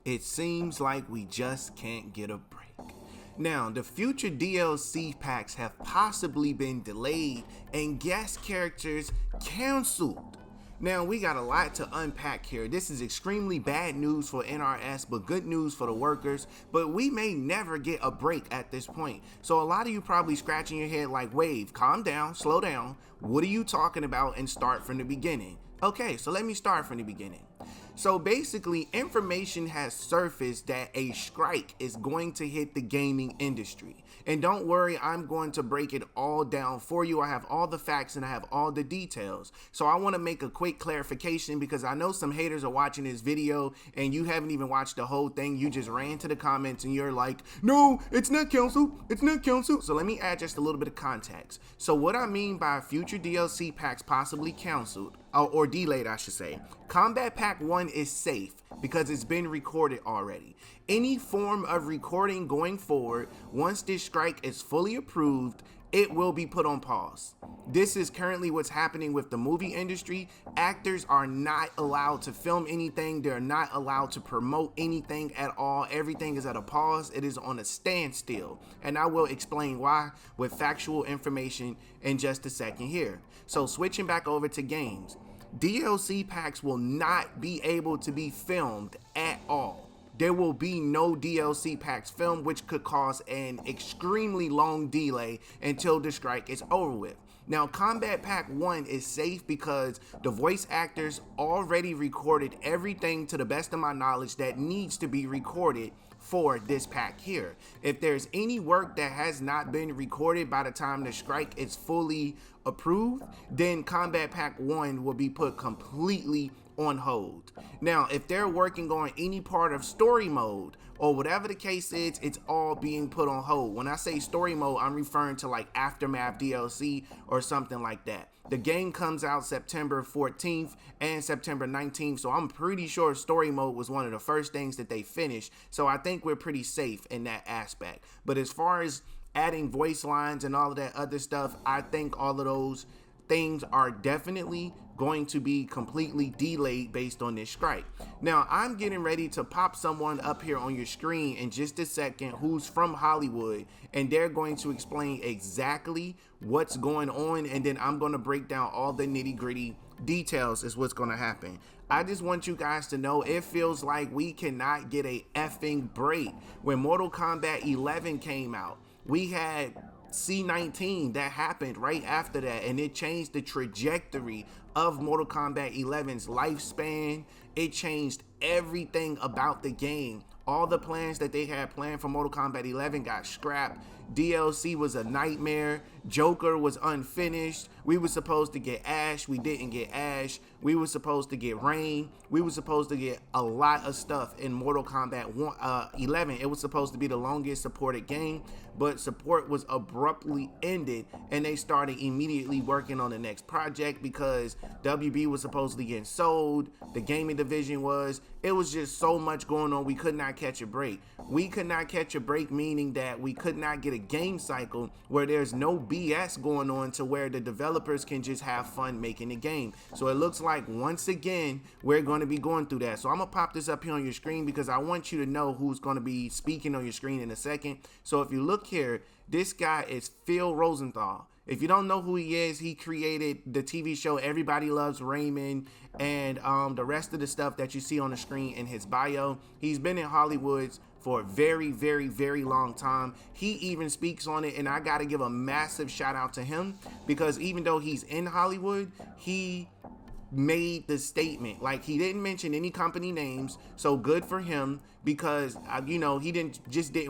It seems like we just can't get a break. Now, the future DLC packs have possibly been delayed and guest characters canceled. Now, we got a lot to unpack here. This is extremely bad news for NRS, but good news for the workers. But we may never get a break at this point. So a lot of you probably scratching your head like, Wave, calm down, slow down. What are you talking about? And start from the beginning. Okay, so let me start from the beginning. So basically, information has surfaced that a strike is going to hit the gaming industry. And don't worry, I'm going to break it all down for you. I have all the facts and I have all the details. So I want to make a quick clarification because I know some haters are watching this video and you haven't even watched the whole thing. You just ran to the comments and you're like, no, it's not canceled. It's not canceled. So let me add just a little bit of context. So what I mean by future DLC packs possibly canceled, or delayed, I should say. Kombat Pack 1 is safe because it's been recorded already. Any form of recording going forward, once this strike is fully approved, it will be put on pause. This is currently what's happening with the movie industry. Actors are not allowed to film anything. They're not allowed to promote anything at all. Everything is at a pause. It is on a standstill. And I will explain why with factual information in just a second here. So switching back over to games. DLC packs will not be able to be filmed at all. There will be no DLC packs filmed, which could cause an extremely long delay until the strike is over with. Now, Kombat Pack 1 is safe because the voice actors already recorded everything to the best of my knowledge that needs to be recorded for this pack here. If there's any work that has not been recorded by the time the strike is fully approved, then Kombat Pack 1 will be put completely on hold. Now, if they're working on any part of story mode or whatever the case is, it's all being put on hold. When I say story mode, I'm referring to like Aftermath DLC or something like that. The game comes out September 14th and September 19th, so I'm pretty sure story mode was one of the first things that they finished, so I think we're pretty safe in that aspect. But as far as adding voice lines and all of that other stuff, I think all of those things are definitely going to be completely delayed based on this strike. Now, I'm getting ready to pop someone up here on your screen in just a second who's from Hollywood, and they're going to explain exactly what's going on, and then I'm going to break down all the nitty-gritty details is what's going to happen. I just want you guys to know it feels like we cannot get a effing break. When Mortal Kombat 11 came out, we had C-19 that happened right after that, and it changed the trajectory of Mortal Kombat 11's lifespan. It changed everything about the game. All the plans that they had planned for Mortal Kombat 11 got scrapped. DLC was a nightmare. Joker was unfinished. We were supposed to get Ash. We didn't get Ash. We were supposed to get Rain. We were supposed to get a lot of stuff in Mortal Kombat 11. It was supposed to be the longest supported game, but support was abruptly ended, and they started immediately working on the next project because WB was supposedly getting sold. The gaming division was. It was just so much going on. We could not catch a break. We could not catch a break, meaning that we could not get a game cycle where there's no BS going on to where the developers can just have fun making the game. So it looks like once again we're going to be going through that. So I'm gonna pop this up here on your screen because I want you to know who's going to be speaking on your screen in a second. So if you look here, this guy is Phil Rosenthal. If you don't know who he is, he created the TV show Everybody Loves Raymond and the rest of the stuff that you see on the screen in his bio. He's been in Hollywood for a very, very, very long time. He even speaks on it, and I got to give a massive shout out to him because even though he's in Hollywood, he made the statement. Like, he didn't mention any company names, so good for him because you know, he didn't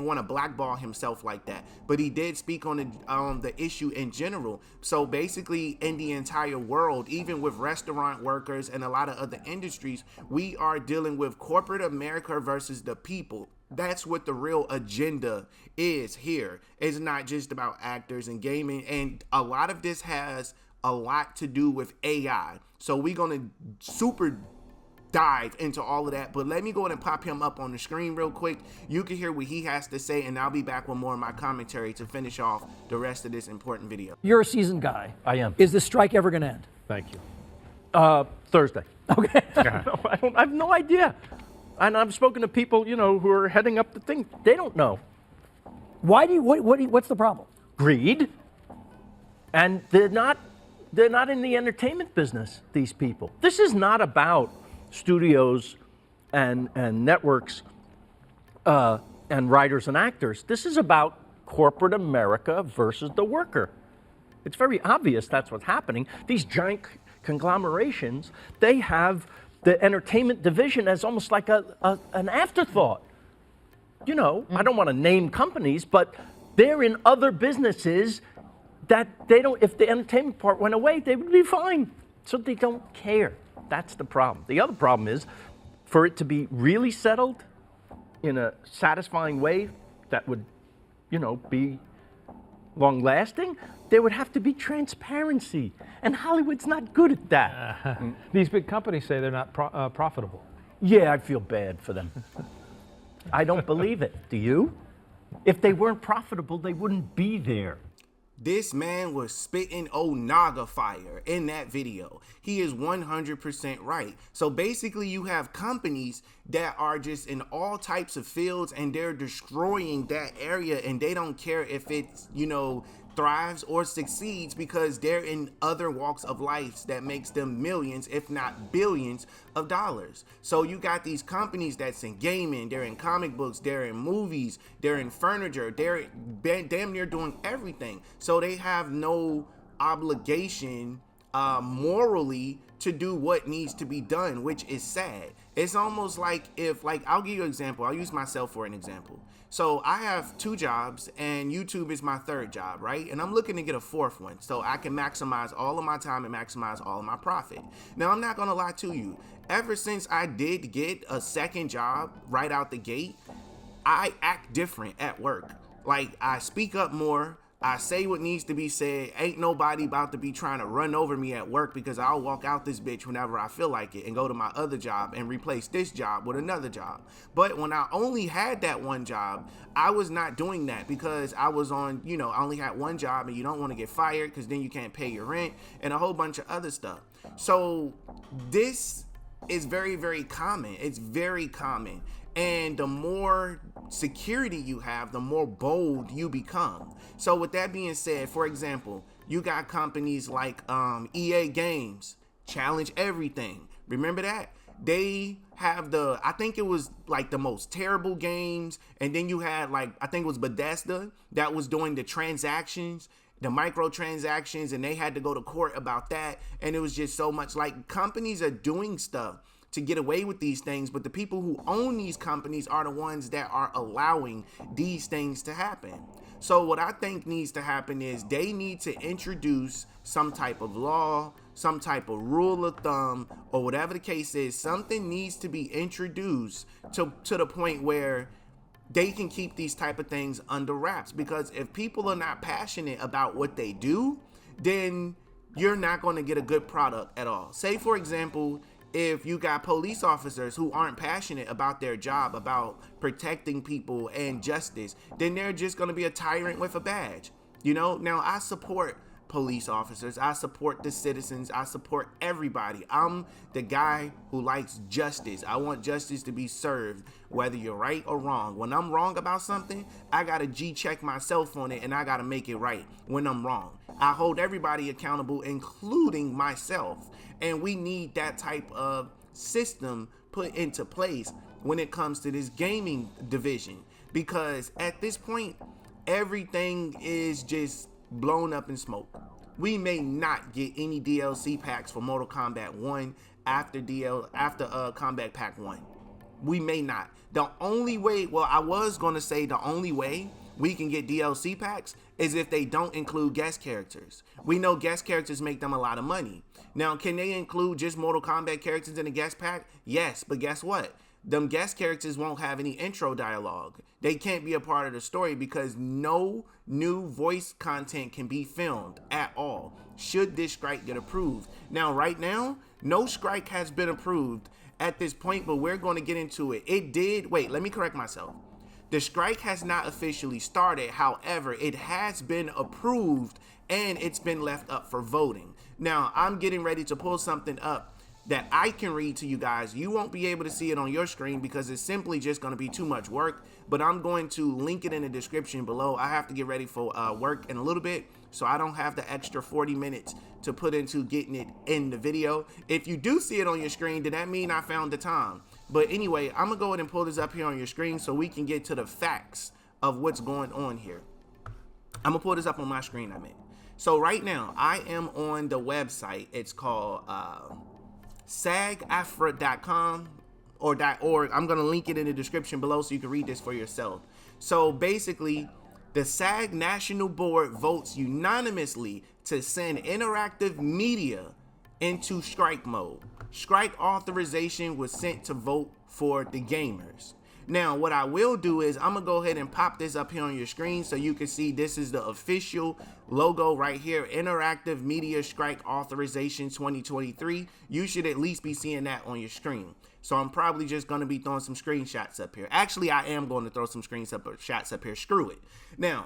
want to blackball himself like that, but he did speak on the issue in general. So basically, in the entire world, even with restaurant workers and a lot of other industries, we are dealing with corporate America versus the people. That's what the real agenda is here. It's not just about actors and gaming, and a lot of this has a lot to do with AI. So we're gonna super dive into all of that, but let me go ahead and pop him up on the screen real quick. You can hear what he has to say, and I'll be back with more of my commentary to finish off the rest of this important video. You're a seasoned guy. I am. Is this strike ever gonna end? Thank you. Thursday. Okay. No, I have no idea. And I've spoken to people, who are heading up the thing. They don't know. What's the problem? Greed. And they're not in the entertainment business, these people. This is not about studios and networks and writers and actors. This is about corporate America versus the worker. It's very obvious that's what's happening. These giant conglomerations, they have the entertainment division as almost like an afterthought. I don't want to name companies, but they're in other businesses that they don't, if the entertainment part went away, they would be fine. So they don't care. That's the problem. The other problem is, for it to be really settled in a satisfying way that would, be long-lasting, there would have to be transparency. And Hollywood's not good at that. These big companies say they're not profitable. Yeah, I feel bad for them. I don't believe it. Do you? If they weren't profitable, they wouldn't be there. This man was spitting Onaga fire in that video. He is 100% right. So basically you have companies that are just in all types of fields and they're destroying that area, and they don't care if it's, thrives or succeeds, because they're in other walks of life that makes them millions, if not billions of dollars. So you got these companies that's in gaming, they're in comic books, they're in movies, they're in furniture, they're damn near doing everything. So they have no obligation morally to do what needs to be done, which is sad. It's almost like I'll give you an example. I'll use myself for an example. So I have 2 jobs and YouTube is my 3rd job, right? And I'm looking to get a 4th one so I can maximize all of my time and maximize all of my profit. Now, I'm not gonna lie to you. Ever since I did get a 2nd job right out the gate, I act different at work. Like, I speak up more. I say what needs to be said. Ain't nobody about to be trying to run over me at work, because I'll walk out this bitch whenever I feel like it and go to my other job and replace this job with another job. But when I only had that one job, I was not doing that, because I was on, I only had one job, and you don't want to get fired because then you can't pay your rent and a whole bunch of other stuff. So this is very, very common. It's very common. And the more security you have, the more bold you become. So with that being said, for example, you got companies like EA Games, Challenge Everything. Remember that? They have I think it was like the most terrible games. And then you had I think it was Bethesda that was doing the transactions, the microtransactions, and they had to go to court about that. And it was just so much companies are doing stuff to get away with these things, but the people who own these companies are the ones that are allowing these things to happen. So what I think needs to happen is they need to introduce some type of law, some type of rule of thumb, or whatever the case is. Something needs to be introduced to the point where they can keep these type of things under wraps. Because if people are not passionate about what they do, then you're not going to get a good product at all. Say, for example, if you got police officers who aren't passionate about their job, about protecting people and justice, then they're just going to be a tyrant with a badge. Now I support police officers. I support the citizens. I support everybody. I'm the guy who likes justice. I want justice to be served, whether you're right or wrong. When I'm wrong about something, I got to G-check myself on it, and I got to make it right when I'm wrong. I hold everybody accountable, including myself. And we need that type of system put into place when it comes to this gaming division. Because at this point, everything is just blown up in smoke. We may not get any DLC packs for Mortal Kombat 1 after Kombat Pack 1. We may not. The only way, I was going to say the only way we can get DLC packs is if they don't include guest characters. We know guest characters make them a lot of money. Now, can they include just Mortal Kombat characters in a guest pack? Yes, but guess what? Them guest characters won't have any intro dialogue. They can't be a part of the story because no new voice content can be filmed at all should this strike get approved. Now, right now, no strike has been approved at this point, but we're going to get into it. Let me correct myself. The strike has not officially started. However, it has been approved and it's been left up for voting. Now, I'm getting ready to pull something up that I can read to you guys. You won't be able to see it on your screen because it's simply just going to be too much work, but I'm going to link it in the description below. I have to get ready for work in a little bit, so I don't have the extra 40 minutes to put into getting it in the video. If you do see it on your screen, then that means I found the time. But anyway, I'm gonna go ahead and pull this up here on your screen so we can get to the facts of what's going on here. I'm gonna pull this up on my screen, I mean. So right now, I am on the website. It's called sagafra.com or .org. I'm going to link it in the description below so you can read this for yourself. So basically, the SAG National Board votes unanimously to send interactive media into strike mode. Strike authorization was sent to vote for the gamers. Now, what I will do is I'm gonna go ahead and pop this up here on your screen so you can see this is the official logo right here, Interactive Media Strike Authorization 2023. You should at least be seeing that on your screen. So I'm probably just gonna be throwing some screenshots up here. Actually, I am going to throw some screenshots up here. Screw it. Now,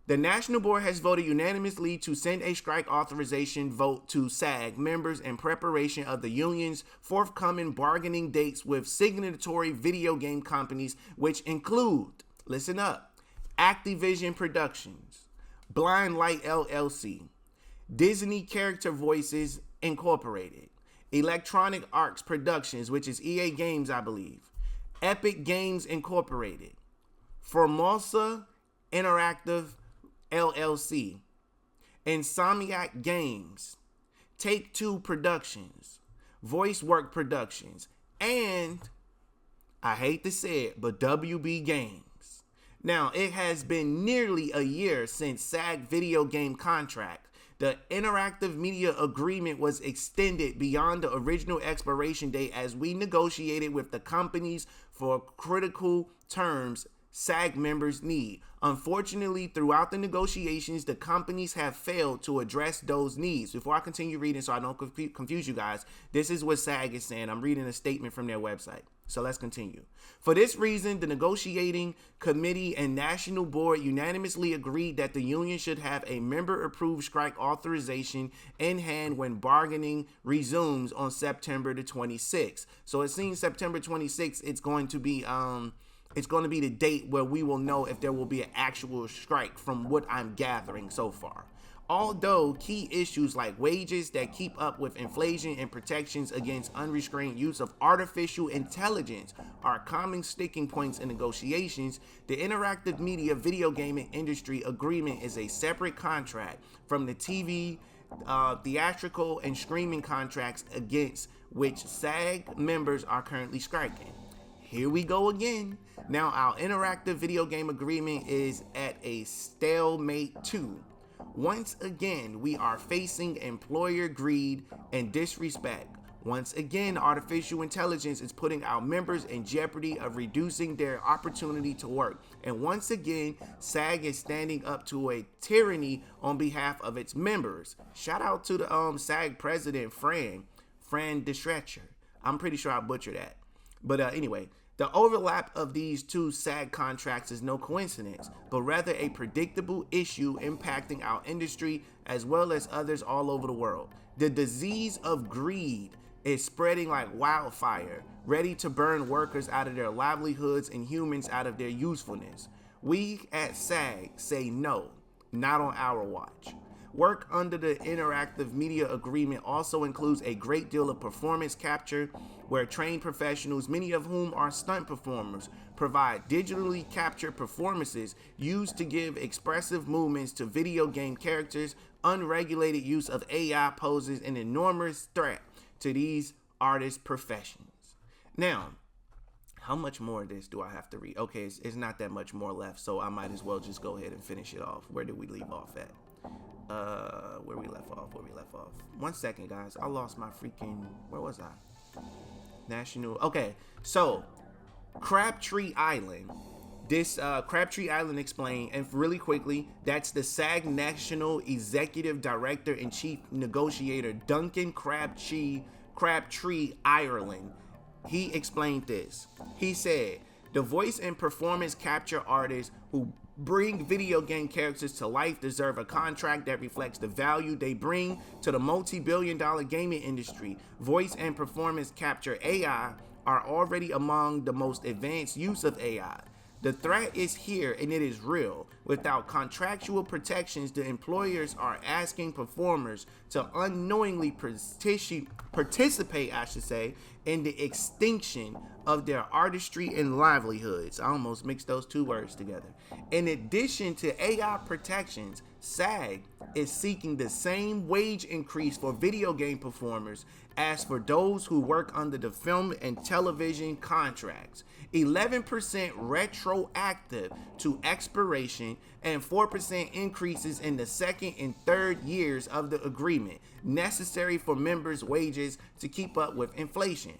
the National Board has voted unanimously to send a strike authorization vote to SAG members in preparation of the union's forthcoming bargaining dates with signatory video game companies, which include, listen up, Activision Productions, Blind Light LLC, Disney Character Voices Incorporated, Electronic Arts Productions, which is EA Games, I believe, Epic Games Incorporated, Formosa Interactive LLC, Insomniac Games, Take-Two Productions, Voice Work Productions, and, I hate to say it, but WB Games. Now, it has been nearly a year since SAG video game contract. The interactive media agreement was extended beyond the original expiration date as we negotiated with the companies for critical terms SAG members need. Unfortunately, throughout the negotiations, the companies have failed to address those needs. Before I continue reading so I don't confuse you guys, this is what SAG is saying. I'm reading a statement from their website. So let's continue. For this reason, the negotiating committee and national board unanimously agreed that the union should have a member-approved strike authorization in hand when bargaining resumes on September the 26th. So it seems September 26th, it's going to be the date where we will know if there will be an actual strike from what I'm gathering so far. Although key issues like wages that keep up with inflation and protections against unrestrained use of artificial intelligence are common sticking points in negotiations, the interactive media video gaming industry agreement is a separate contract from the TV, theatrical, and streaming contracts against which SAG members are currently striking. Here we go again. Now our interactive video game agreement is at a stalemate too. Once again, we are facing employer greed and disrespect. Once again, artificial intelligence is putting our members in jeopardy of reducing their opportunity to work. And once again, SAG is standing up to a tyranny on behalf of its members. Shout out to the SAG president, Fran DeStretcher. I'm pretty sure I butchered that. But anyway, the overlap of these two SAG contracts is no coincidence, but rather a predictable issue impacting our industry as well as others all over the world. The disease of greed is spreading like wildfire, ready to burn workers out of their livelihoods and humans out of their usefulness. We at SAG say no, not on our watch. Work under the interactive media agreement also includes a great deal of performance capture, where trained professionals, many of whom are stunt performers, provide digitally captured performances used to give expressive movements to video game characters. Unregulated use of AI poses an enormous threat to these artists' professions. Now, how much more of this do I have to read? Okay, it's not that much more left, so I might as well just go ahead and finish it off. Where did we leave off at? Where we left off. 1 second, guys. I lost my freaking, where was I? National. Okay, so Crabtree Island. This Crabtree Island explained, and really quickly, that's the SAG National Executive Director and Chief Negotiator Duncan Crabtree Ireland. He explained this. He said, The voice and performance capture artists who bring video game characters to life deserve a contract that reflects the value they bring to the multi-billion-dollar gaming industry. Voice and performance capture AI are already among the most advanced use of AI. The threat is here and it is real. Without contractual protections, the employers are asking performers to unknowingly participate, in the extinction of their artistry and livelihoods. I almost mixed those two words together. In addition to AI protections, SAG is seeking the same wage increase for video game performers as for those who work under the film and television contracts. 11% retroactive to expiration and 4% increases in the second and third years of the agreement, necessary for members' wages to keep up with inflation.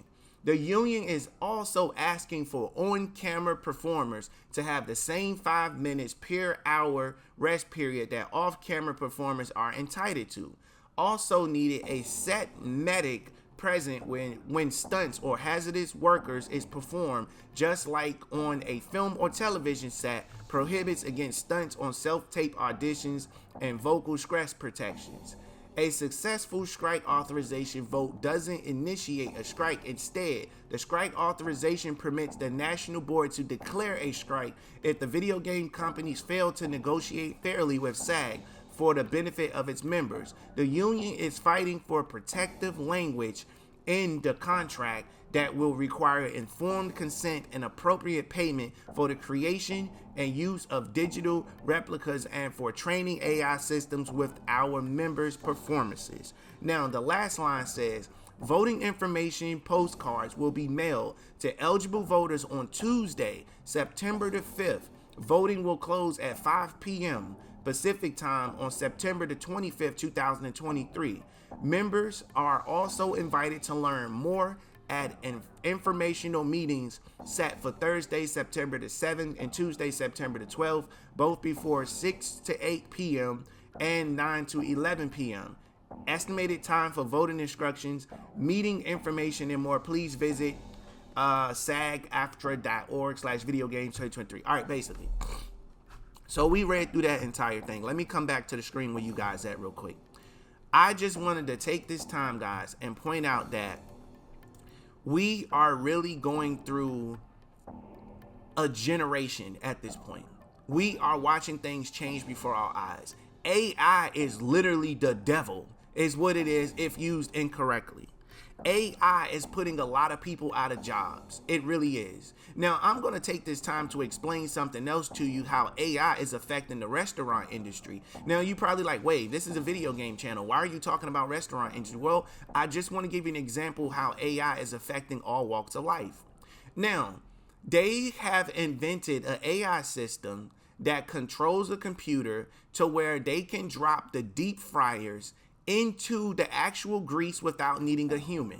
The union is also asking for on-camera performers to have the same 5 minutes per hour rest period that off-camera performers are entitled to. Also needed a set medic present when stunts or hazardous workers is performed, just like on a film or television set, prohibits against stunts on self-tape auditions and vocal scratch protections. A successful strike authorization vote doesn't initiate a strike. Instead, the strike authorization permits the national board to declare a strike if the video game companies fail to negotiate fairly with SAG for the benefit of its members. The union is fighting for protective language in the contract that will require informed consent and appropriate payment for the creation and use of digital replicas and for training AI systems with our members' performances. Now, the last line says, voting information postcards will be mailed to eligible voters on Tuesday, September the 5th. Voting will close at 5 p.m. Pacific time on September the 25th, 2023. Members are also invited to learn more at informational meetings set for Thursday, September the 7th and Tuesday, September the 12th, both before 6 to 8 p.m. and 9 to 11 p.m. Estimated time for voting instructions, meeting information, and more, please visit sagaftra.org/videogames2023. All right, basically. So we read through that entire thing. Let me come back to the screen where you guys at real quick. I just wanted to take this time, guys, and point out that we are really going through a generation at this point. We are watching things change before our eyes. AI is literally the devil, is what it is if used incorrectly. AI is putting a lot of people out of jobs. It really is. Now, I'm going to take this time to explain something else to you, how AI is affecting the restaurant industry. Now, you probably like, wait, this is a video game channel. Why are you talking about restaurant industry? Well, I just want to give you an example how AI is affecting all walks of life. Now, they have invented an AI system that controls a computer to where they can drop the deep fryers into the actual grease without needing a human.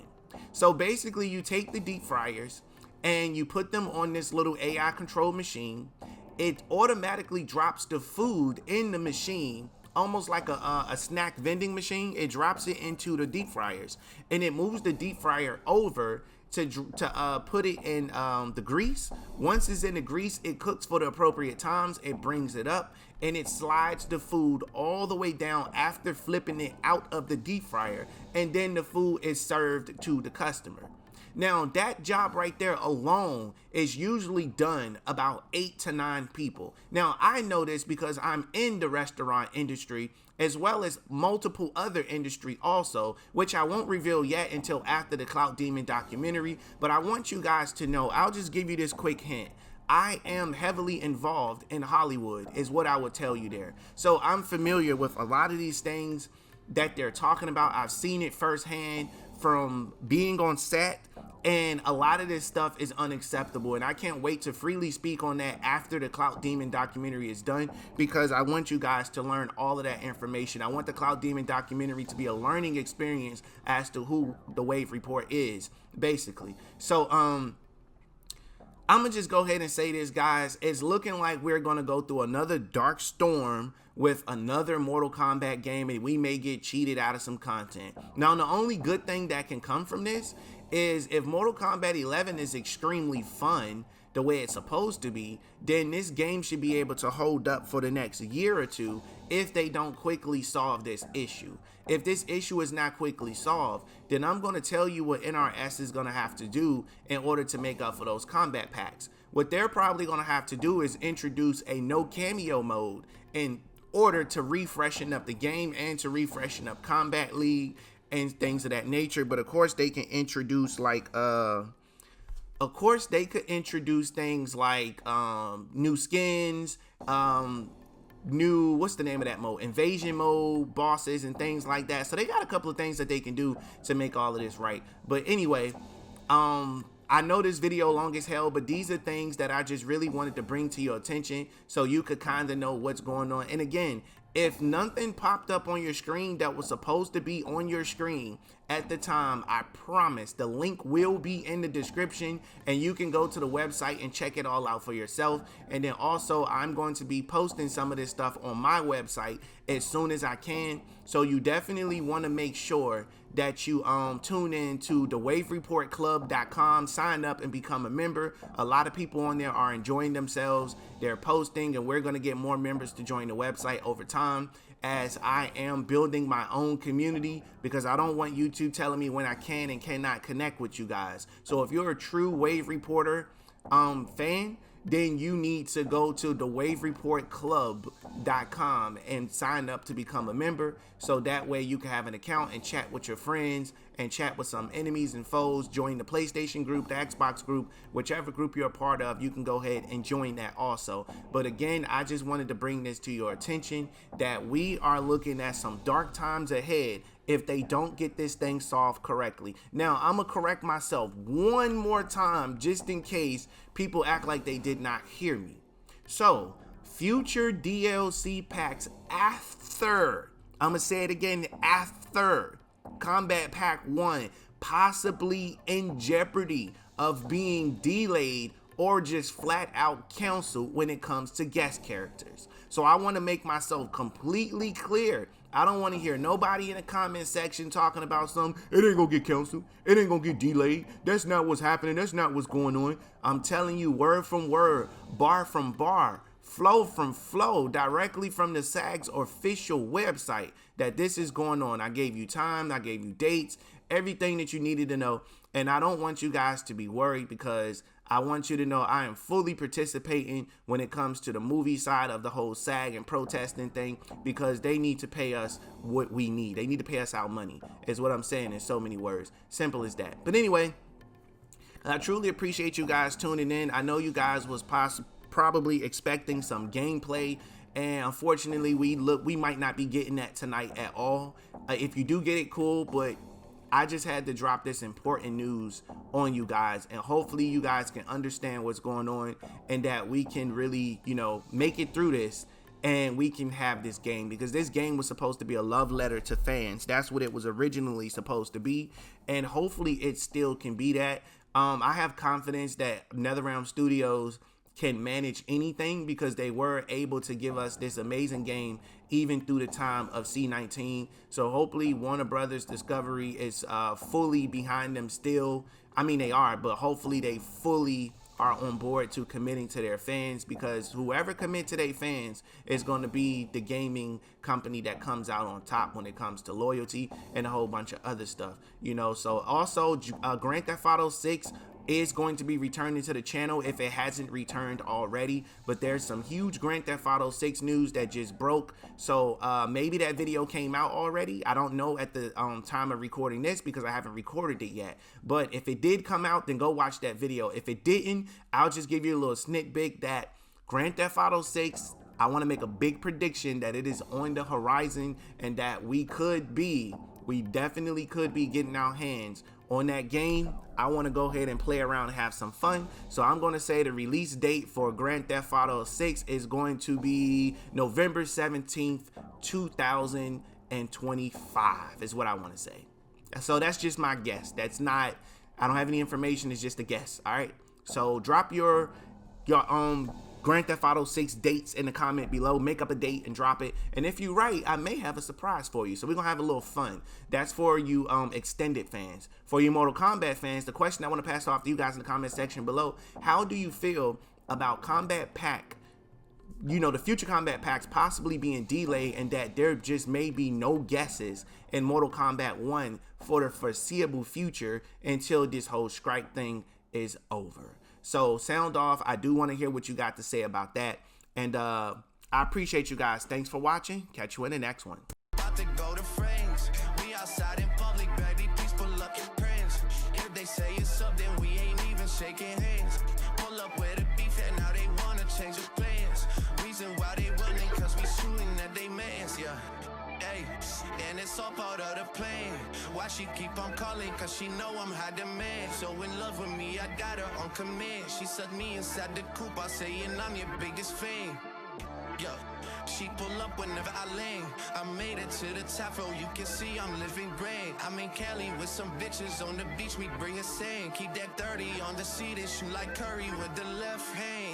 So basically, you take the deep fryers and you put them on this little AI controlled machine. It automatically drops the food in the machine, almost like a snack vending machine. It drops it into the deep fryers and it moves the deep fryer over to put it in the grease. Once it's in the grease, it cooks for the appropriate times. It brings it up and it slides the food all the way down after flipping it out of the deep fryer, and then the food is served to the customer. Now, that job right there alone is usually done about 8 to 9 people. Now, I know this because I'm in the restaurant industry as well as multiple other industry also, which I won't reveal yet until after the Clout Demon documentary. But I want you guys to know, I'll just give you this quick hint. I am heavily involved in Hollywood, is what I would tell you there. So I'm familiar with a lot of these things that they're talking about. I've seen it firsthand from being on set, and a lot of this stuff is unacceptable, and I can't wait to freely speak on that after the Clout Demon documentary is done, because I want you guys to learn all of that information. I want the Clout Demon documentary to be a learning experience as to who the Wave Report is, basically. So I'm gonna just go ahead and say this, guys. It's looking like we're gonna go through another dark storm with another Mortal Kombat game, and we may get cheated out of some content. Now, the only good thing that can come from this is if Mortal Kombat 11 is extremely fun, the way it's supposed to be, then this game should be able to hold up for the next year or two if they don't quickly solve this issue. If this issue is not quickly solved, then I'm going to tell you what NRS is going to have to do in order to make up for those combat packs. What they're probably going to have to do is introduce a no cameo mode in order to refreshen up the game and to refreshen up Combat League and things of that nature. But of course they can introduce like things like new skins, new, what's the name of that mode, invasion mode, bosses and things like that. So they got a couple of things that they can do to make all of this right. But anyway, I know this video long as hell, but these are things that I just really wanted to bring to your attention so you could kind of know what's going on. And again, if nothing popped up on your screen that was supposed to be on your screen at the time, I promise the link will be in the description and you can go to the website and check it all out for yourself. And then also I'm going to be posting some of this stuff on my website as soon as I can. So you definitely want to make sure that you tune in to thewavereportclub.com, sign up and become a member. A lot of people on there are enjoying themselves. They're posting, and we're going to get more members to join the website over time as I am building my own community, because I don't want YouTube telling me when I can and cannot connect with you guys. So if you're a true Wave Reporter fan, then you need to go to thewavereportclub.com and sign up to become a member, so that way you can have an account and chat with your friends and chat with some enemies and foes. Join the PlayStation group, the Xbox group, whichever group you're a part of, you can go ahead and join that also. But again, I just wanted to bring this to your attention that we are looking at some dark times ahead if they don't get this thing solved correctly. Now, I'm gonna correct myself one more time just in case people act like they did not hear me. So, future DLC packs after, I'm gonna say it again, after Combat Pack 1, possibly in jeopardy of being delayed or just flat out canceled when it comes to guest characters. So I want to make myself completely clear. I don't want to hear nobody in the comment section talking about something. It ain't gonna get canceled. It ain't gonna get delayed. That's not what's happening. That's not what's going on. I'm telling you word from word, bar from bar, flow from flow, directly from the SAG's official website that this is going on. I gave you time. I gave you dates, everything that you needed to know. And I don't want you guys to be worried, because I want you to know I am fully participating when it comes to the movie side of the whole SAG and protesting thing, because they need to pay us what we need. They need to pay us our money, is what I'm saying in so many words. Simple as that. But anyway, I truly appreciate you guys tuning in. I know you guys was probably expecting some gameplay, and unfortunately we might not be getting that tonight at all. If you do get it, cool, but I just had to drop this important news on you guys, and hopefully you guys can understand what's going on and that we can really, you know, make it through this and we can have this game, because this game was supposed to be a love letter to fans. That's what it was originally supposed to be, and hopefully it still can be that. I have confidence that NetherRealm Studios can manage anything, because they were able to give us this amazing game even through the time of C19. So hopefully Warner Brothers Discovery is fully behind them still. I mean, they are, but hopefully they fully are on board to committing to their fans, because whoever commit to their fans is going to be the gaming company that comes out on top when it comes to loyalty and a whole bunch of other stuff, you know. So also Grand Theft Auto 6 is going to be returning to the channel if it hasn't returned already, but there's some huge Grand Theft Auto 6 news that just broke. So maybe that video came out already. I don't know at the time of recording this, because I haven't recorded it yet. But if it did come out, then go watch that video. If it didn't, I'll just give you a little snippet that Grand Theft Auto 6, I want to make a big prediction that it is on the horizon, and that we definitely could be getting our hands on that game. I want to go ahead and play around and have some fun. So I'm going to say the release date for Grand Theft Auto 6 is going to be November 17th, 2025 is what I want to say. So that's just my guess. That's not, I don't have any information. It's just a guess. All right. So drop your Grand Theft Auto 6 dates in the comment below. Make up a date and drop it. And if you write, I may have a surprise for you. So we're going to have a little fun. That's for you extended fans. For you Mortal Kombat fans, the question I want to pass off to you guys in the comment section below, how do you feel about Kombat Pack, you know, the future Kombat packs possibly being delayed, and that there just may be no guesses in Mortal Kombat 1 for the foreseeable future until this whole strike thing is over? So sound off. I do want to hear what you got to say about that. And I appreciate you guys. Thanks for watching. Catch you in the next one. About to go to frames. We outside in public, baby, please pull up your prints. If they say it's up, then we ain't even shaking hands. Pull up where the beef at, now they wanna change the plans. Reason why they running, cause we shooting at they mans, yeah. Hey, and it's all part of the plan. Why she keep on calling, cause she know I'm high demand. So in love with me, I got her on command. She sucked me inside the coop, I say, and I'm your biggest fan. Yo, she pull up whenever I land. I made it to the top, so you can see I'm living grand. I'm in Cali with some bitches on the beach, we bring a sand. Keep that 30 on the seat and shoot like Curry with the left hand.